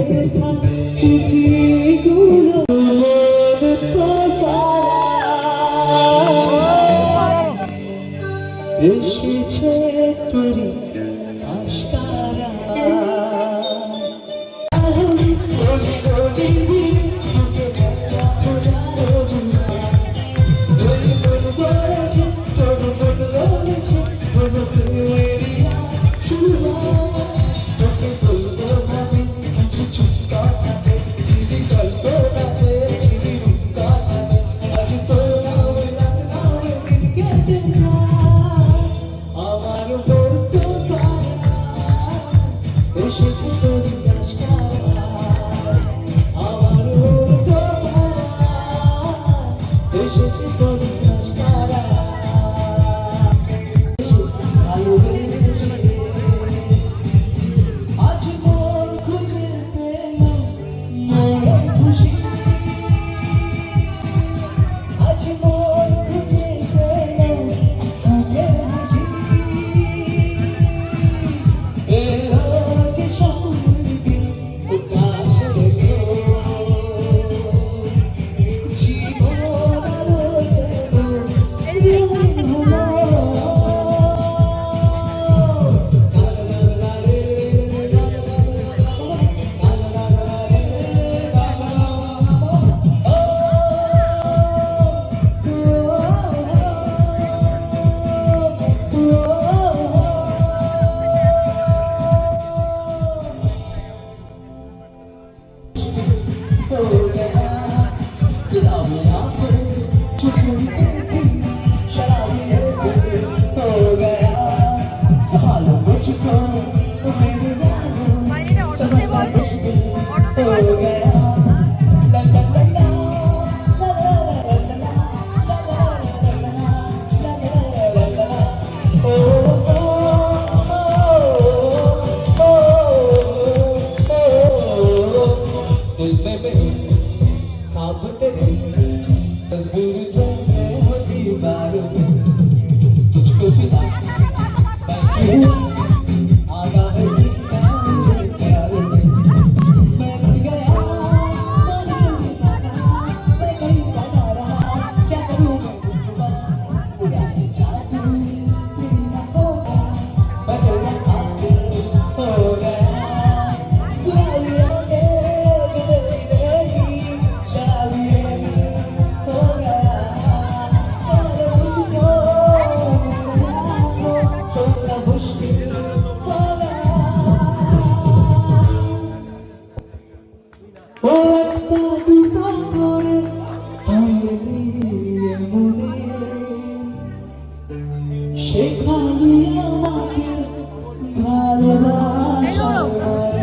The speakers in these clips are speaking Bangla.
লেখা চিঠিগুলো এসেছে তোরই আশকারা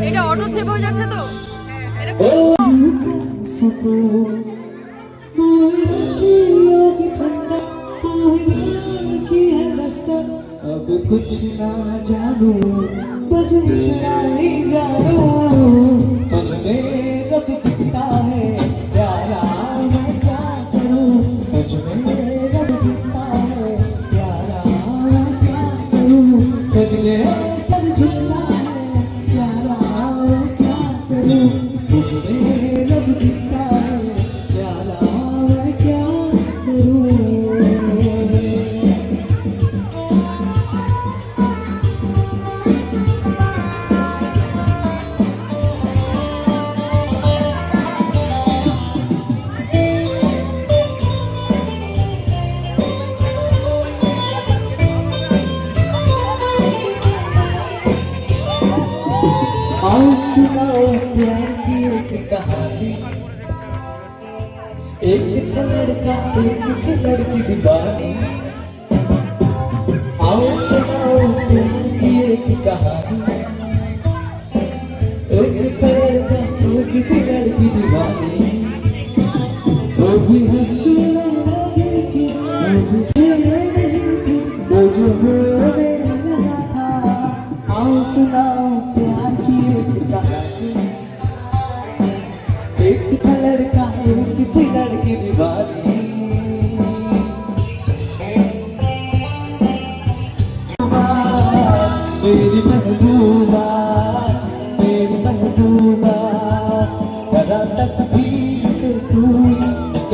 এটা অটো সেভ হয়ে যাচ্ছে তো अब कुछ ना जानू बस इतना ही जानू तुझमें रब दिखता है प्यारा मैं क्या करूं तुझमें रब दिखता है प्यारा मैं क्या करूं सजने सर झुकता है प्यारा मैं क्या करूं तुझमें रब दिखता है प्यारा मैं क्या करूं सुनाओ प्यार की एक कहानी एक था लड़का एक थी लड़की दीवानी आओ सुनाओ प्यार की एक कहानी एक था लड़का एक थी लड़की दीवानी वो भी हंसने लगी थी वो भी खेलने लगी थी वो जो मेरे लगा था आओ सुनाओ प्यार की एक कहानी एक था लड़का एक थी लड़की दीवानी मेरी महबूबा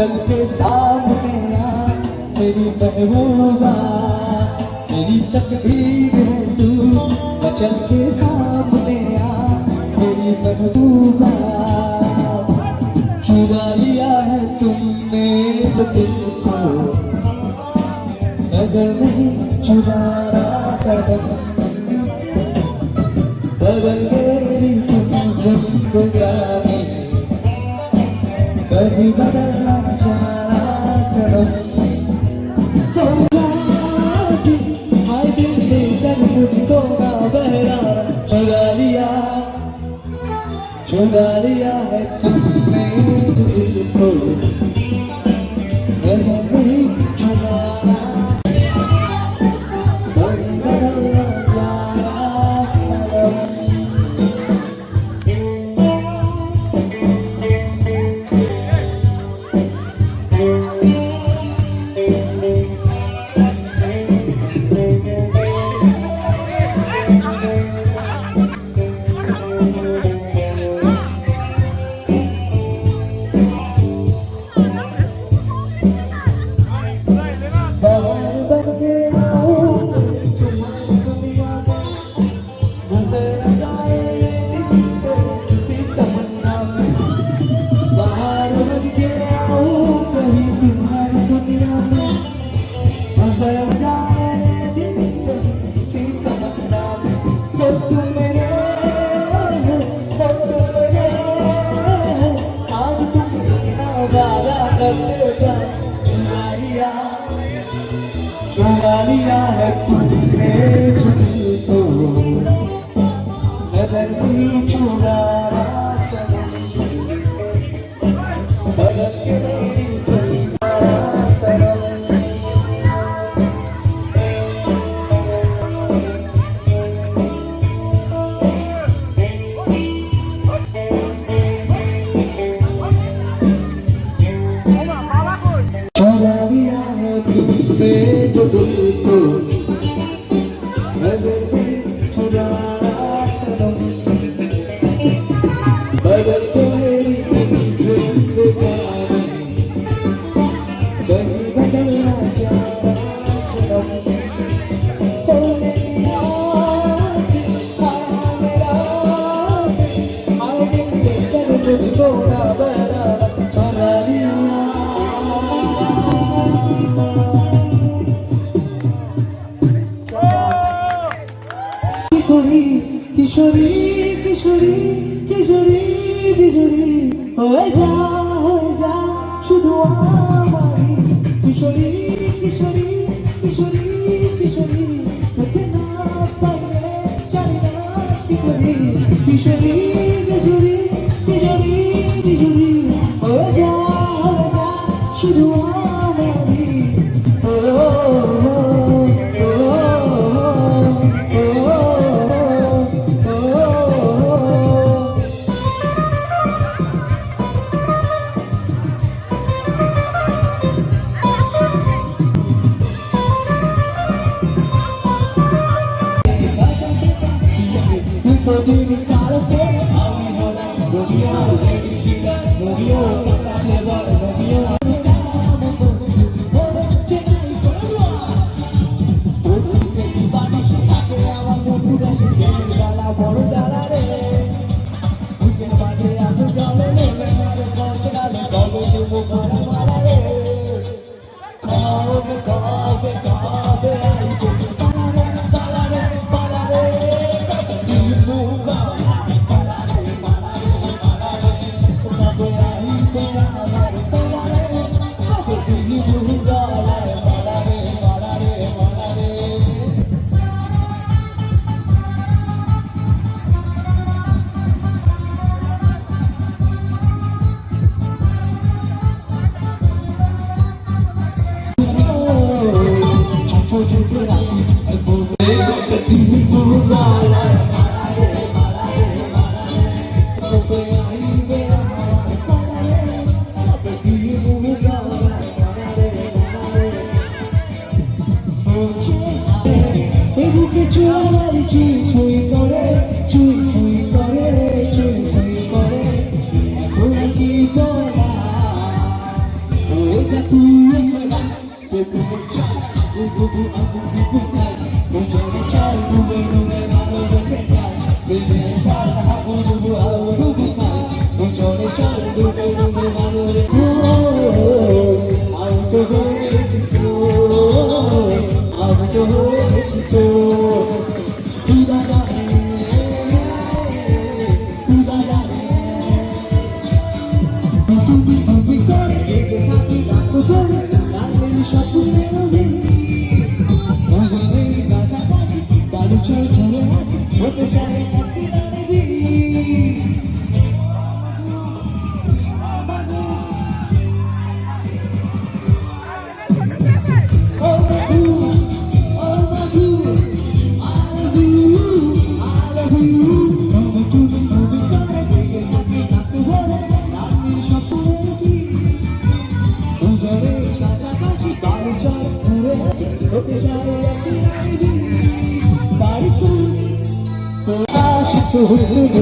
मचल के सामने आ मेरी महबूबा, मेरी तकदीर है तू, मचल के सामने आ मेरी महबूबा। चुरा लिया है तुमने जो दिल को, नजर नहीं चुराना सनम, बदल मेरी तुम जिंदगानी, कभी बदलना चाहना सनम। हाय दिल लेकर मुझको ना बहरा, चुरा लिया है तुमने जो दिल को, नजर नहीं चुराना, बदलना चाहना सनम। चुरा लिया है तुमने जो दिल को, नजर नहीं चुराना सनम, बदल के मेरी तुम सनम। चुरा लिया है तुमने जो दिल को, नजर नहीं चुराना सनम, बदल के मेरी तुम जिंदगानी, कहीं बदलना चाहना सनम। ओ मेरी आँखें, हाय दिल लेकर मुझको ना बहराना, चुरा लिया। किशोरी किशोरी किशोरी किशोरी হয়ে যা শুধু আমারই, কিশোরী কিশোরী কিশোরী কিশোরী তোকে না পারলে জানি না কি করি, কিশোরী কিশোরী কিশোরী কিশোরী হয়ে যা শুধু আমারই।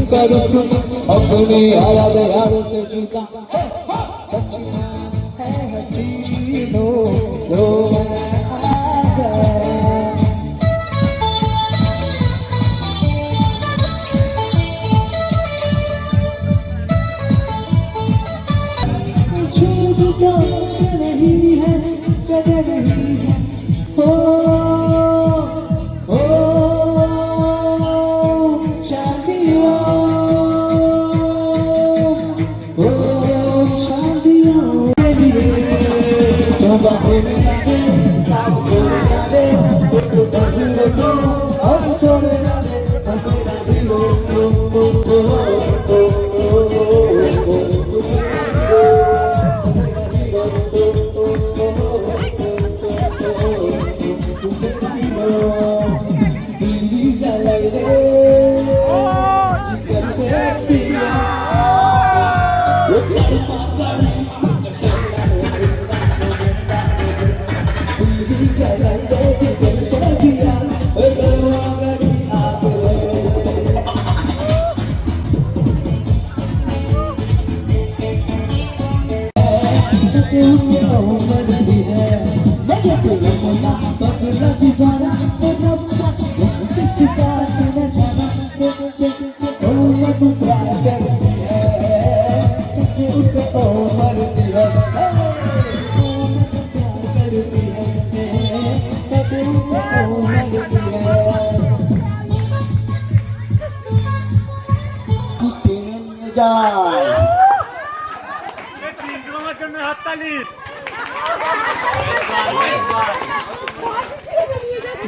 करो सुन अपने आया यार से जुदा बचना है हसीनों रो आजा नहीं है कदर नहीं है हो शादियों हो शादियों सुबह होने लगे शाम होने लगे तो बस को अब छोड़ने लगे मेरा दिल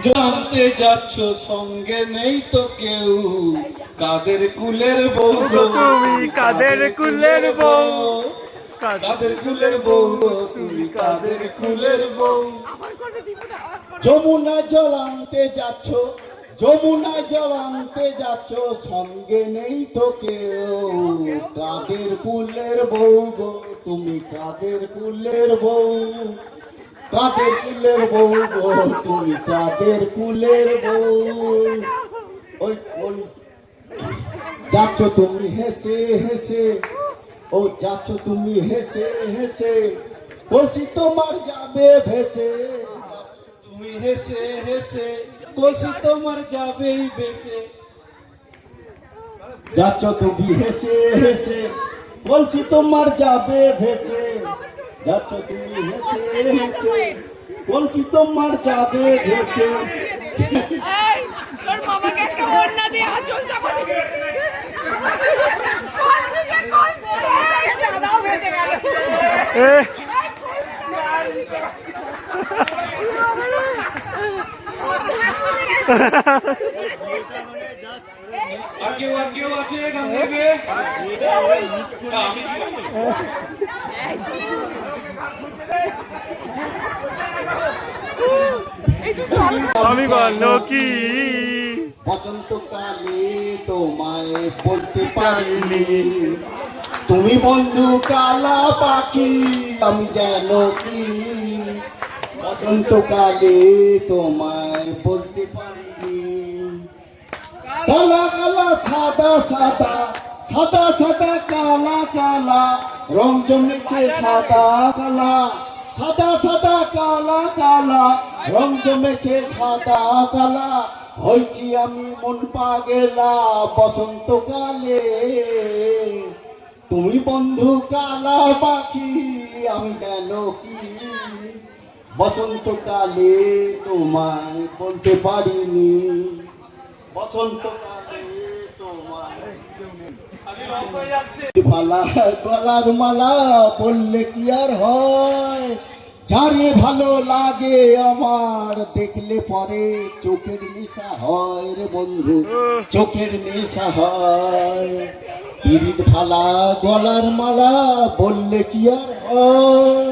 জানতে যাচ্ছ সঙ্গে নেই তো কেউ কাদের কুলের বউ গো তুমি কাদের কুলের বউ কাদের কুলের বউ গো তুমি কাদের কুলের বউ যমুনা জল আনতে যাচ্ছ যমুনা জল আনতে যাচ্ছ সঙ্গে নেই তো কেউ কাদের কুলের বউ গো তুমি কাদের কুলের বউ কাদের কুলের বউ গো তুমি কাদের কুলের বউ ওই ওই যাচ্ছ তুমি হেসে হেসে ও যাচ্ছ তুমি হেসে হেসে বলছি তোমার যাবে ভেসে তুমি হেসে হেসে বলছি তোমার যাবেই ভেসে যাচ্ছ তুমি হেসে হেসে বলছি তোমার যাবে ভেসে যাচ্ছ তুমি হেসে হেসে বলছি তোমার যাবে ভেসে তোর মামাকে একটা ওড়না দিয়ে আঁচল চাপা দিবি দাদাও ভেসে গেল আর কেউ আছে গান গাইবে আমি বললো কি বসন্তকালে তোমায় বলতে পারিনি তুমি বন্ধু কালা পাখি আমি যেন কি বসন্তকালে তোমায় বলতে পারিনি কালা কালা সাদা সাদা সাদা সাদা কালা কালা রং জমেছে সাদা কালা সাদা সাদা কালা কালা রং জমেছে সাদা কালা হয়েছি আমি মন পাগেলা বসন্তকালে তুমি বন্ধু কালা পাখি আমি যেন কি বসন্তকালে তোমায় বলতে পারিনি বসন্তকালে তোমায় ভালা গলার মালা বললে কি আর হয় যারে ভালো লাগে আমার দেখলে পরে চোখের নেশা হয় রে বন্ধু চোখের নেশা হয় পিরিত ভালা গলার মালা বললে কি আর হয়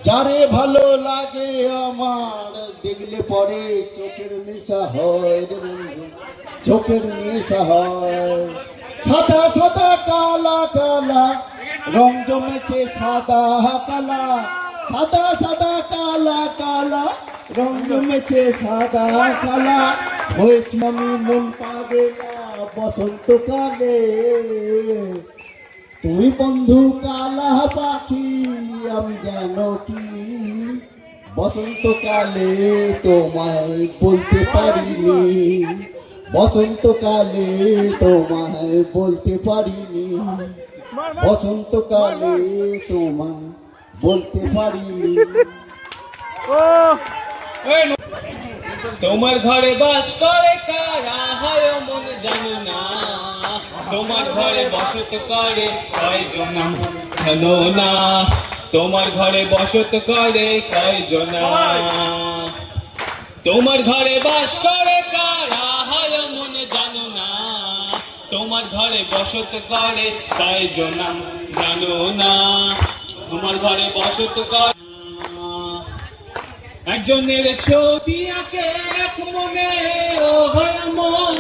যারে ভালো লাগে আমার দেখলে পরে চোখের নেশা হয় রে বন্ধু চোখের নেশা হয় সাদা সাদা কালা কালা রং জমেছে সাদা কালা সাদা সাদা কালা কালা রং জমেছে সাদা কালা হয়েছে আমি মন পাগেলা বসন্তকালে তুই বন্ধু কালা পাখি আমি যেন কি বসন্তকালে তোমায় বলতে পারিনি বসন্তকালে তোমায় বলতে পারিনি বসন্তকালে তোমায় বলতে পারিনি তোমার ঘরে বাস করে কারা হয় মন জানো না তোমার ঘরে বসত করে কয়জন জানো না তোমার ঘরে বসত করে কয়জন তোমার ঘরে বাস করে কারা হয় মন জানো না তোমার ঘরে বসত করে কয়জন জানো না তোমার ঘরে বসত করে একজনের ছবি আঁকে এক মনে ও হয় মন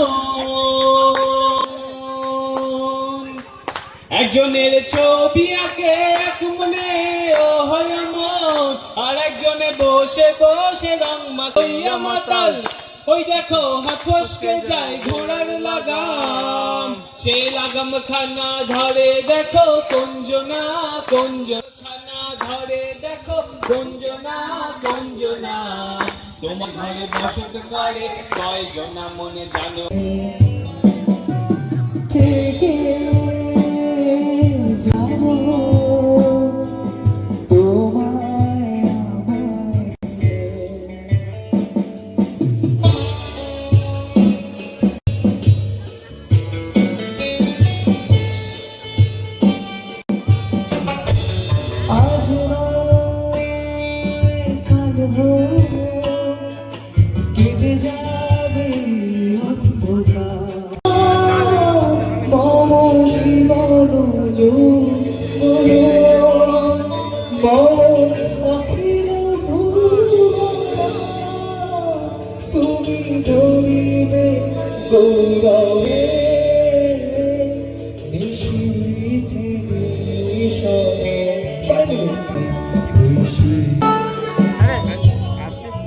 একজনের ছবি আঁকে এক মনে ও হয় মন আর একজনে বসে বসে রং মাখাইয়া মাতাল ওই দেখো হাত ফসকে যায় ঘোড়ার লাগাম সে লাগাম খানা ধরে দেখো কুঞ্জনা খানা ধরে দেখো কুঞ্জনা তোমার ঘরে বসত করে কয়জনা মনে জানো থেকে যাব তোমায় আমায় আজ কাল কেটে যাবে তুমি ধরিবে গৌরবে নিশীথে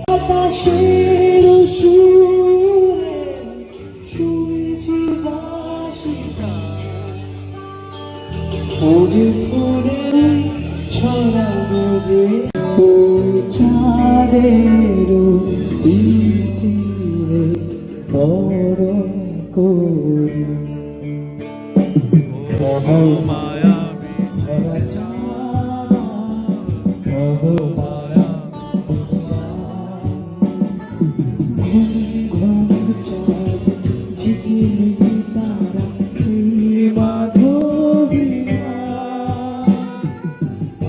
আকাশের সুরে শুয়েছি বাসিটা ফুলে ফুলে ছড়ানো যে চাঁদের তীরে বরণ করি মায়া ভরা চাঁদা মায়া ঘুম ঘুম চাঁদ ঝিকিমি তারা মাধবিয়া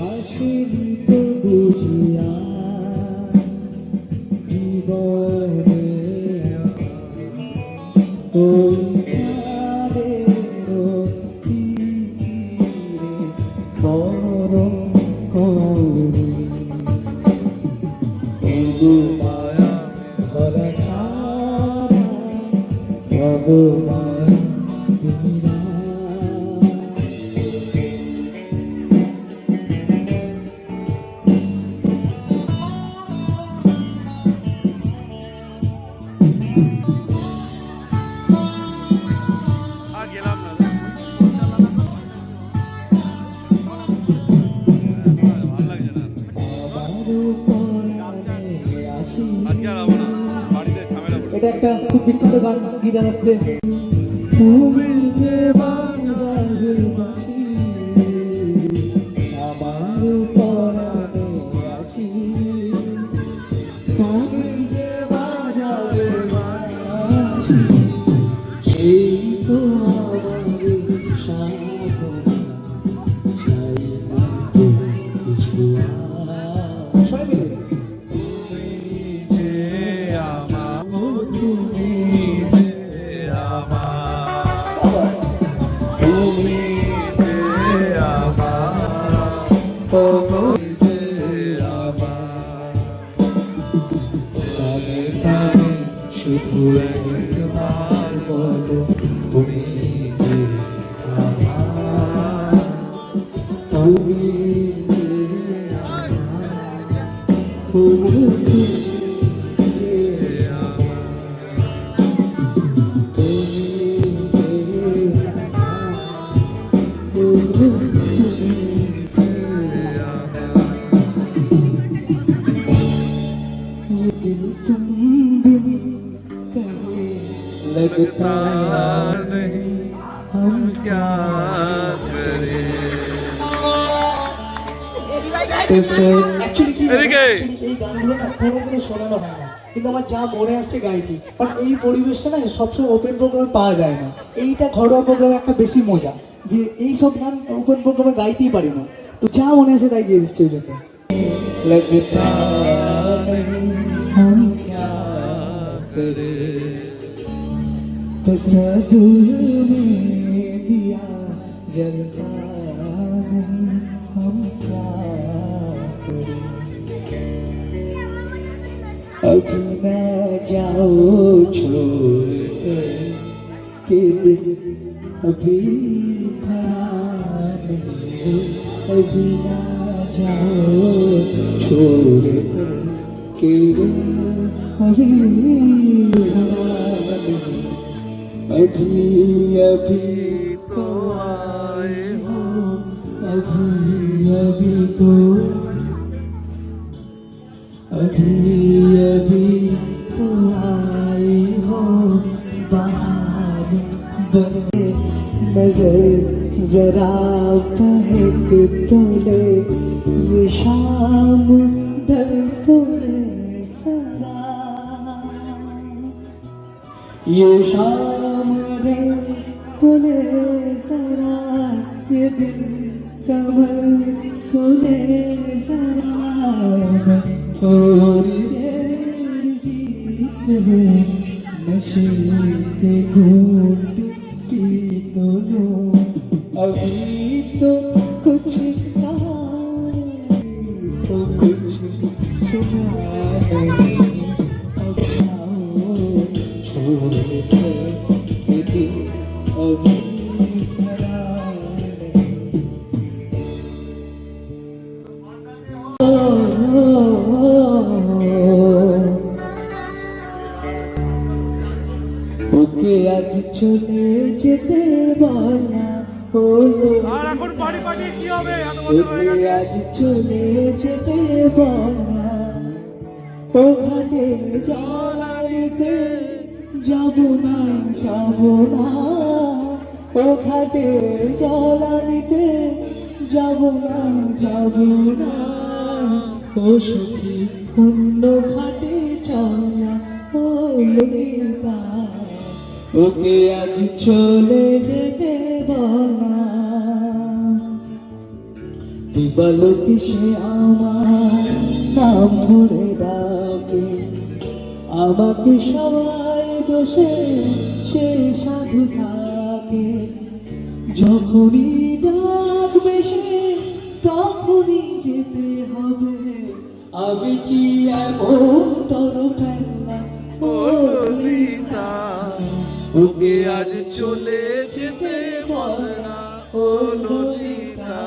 আসেনি তো বুঝিয়া জীবনে ওই চাঁদের তীরে বরণ করি মায়া ভরা চাঁদা ভগবান আর গেলাম না ভালো লাগছে না আজকে আর যাবো না বাড়িতে ঝামেলা করবো এটা একটা খুব বিখ্যাত গান কি জানাচ্ছে তুমি যে বাংলার বাসি আমার পরাণে আসি তুমি যে বাজারে বাসি সেই তো আমার সাধনা চাই না তো কিছু সবাই মিলে শুধু একবার বলো তুমি যে আমার তুমি যে আমার তুমি যে আমার তুমি যে ये दिल तुम बिन कहे लगता नहीं हम क्या करें অ্যাকচুয়ালি কি এদিকে। এই গানগুলো না কোনোদিনও শোনানো হয় না, কিন্তু আমার যা মনে আসছে গাইছি। কারণ এই পরিবেশটা না সবসময় ওপেন প্রোগ্রামে পাওয়া যায় না। এইটা ঘরোয়া প্রোগ্রামে একটা বেশি মজা, যে এই সব গান ওপেন প্রোগ্রামে গাইতেই পারি না, তো যা মনে আসে তাই গিয়ে দিচ্ছে ওই জন্য। लगता नहीं हम क्या करें, तसव्वुर में दिया जलता नहीं हम क्या करें। अभी न जाओ छोड़ कर के दिल अभी भरा नहीं, अभी न जाओ छोड़ कर के दिल अभी भरा नहीं, अभी अभी तो आए हो, अभी अभी तो अभी अभी तो आए हो, बाहर बने नजर जरा बहक तोड़े, ये शाम ढल तोड़े सरा, ये शाम ढल तोड़े सरा, ये दिल संभल तोड़े सरा, थोड़ी देर जीत है नशे के घूंट पी तो लो, अभी तो कुछ कहा तो कुछ सुना नहीं, अब आओ छोड़ कर ये दिल अभी भरा नहीं। ওকে আজ চলে যেতে বলা হলো, আর এখন বাড়ি পাঠিয়ে কি হবে এত বছর হয়ে ওকে গেছে আজ চলে যেতে বলা, ওখানে জ্বালানিতে যাব না যাব না, ওখানে জ্বালানিতে যাব না যাব না, ও সখী অন্য ঘাটে চলা ও ললিতা, ওকে আজ চলে যেতে বলা। দিবালোকে সে আমার নাম ধরে ডাকে, আমাকে সবাই দোষে সে সাধু থাকে, যখনই ডাকবে সে তখনই যেতে হবে, আমি কি এমন তর ফেলনা ও ললিতা, ওকে আজ চলে যেতে বল না ও ললিতা,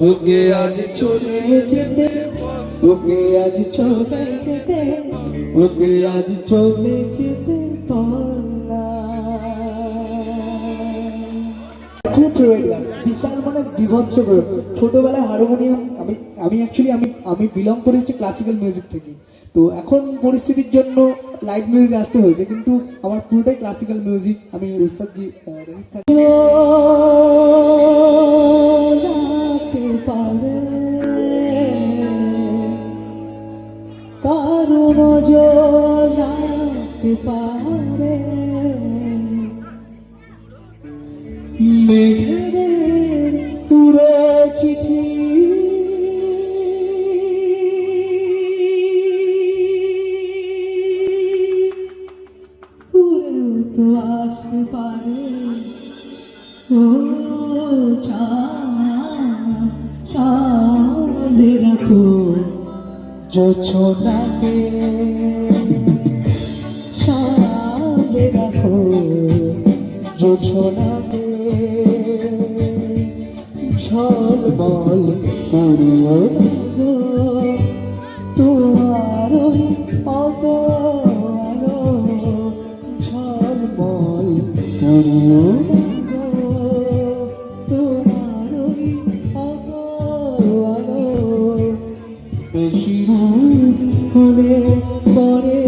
ওকে আজ চলে যেতে, ওকে আজ চলে যেতে, ওকে আজ চলে যেতে বলা। খুব ফেভারিট গান, বিশাল মানে বিভৎস প্রয়োগ। ছোটবেলায় হারমোনিয়াম আমি অ্যাকচুয়ালি আমি বিলং করি হচ্ছে ক্লাসিক্যাল মিউজিক থেকে, তো এখন পরিস্থিতির জন্য লাইট মিউজিক আসতে হয়েছে, কিন্তু আমার পুরোটাই ক্লাসিক্যাল মিউজিক। আমি উস্তাদজি রজিত খান পারে কারণ জোড়াতে পারে, মেঘের পুরো চিঠি পুরেও তো আসতে পারে, ও চাঁদে রাখো জোছনাকে, চাঁদে রাখো জোছনাকে, ঝলমল করিও গো তোমার ওই অত আলো, ঝলমল করিও গো তোমার শুরু হলে পরে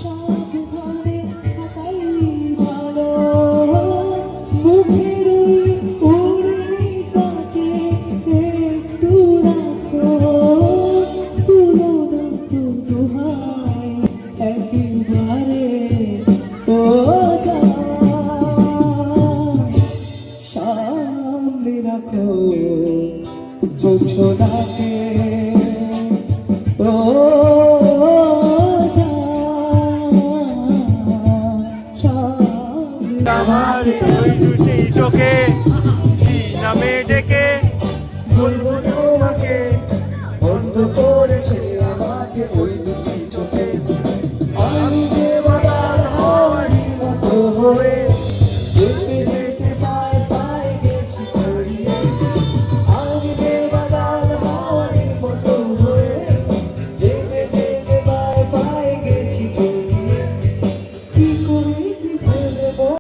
সাবধানে থাকাই ভালো মুখের ওই উর্মিটাকে একটু রাখো তুলো না তো দোহাই একেবারে ও যা সামনে রাখো জোছনাকে ও যা সামনে আমার ওই দুটি চোখে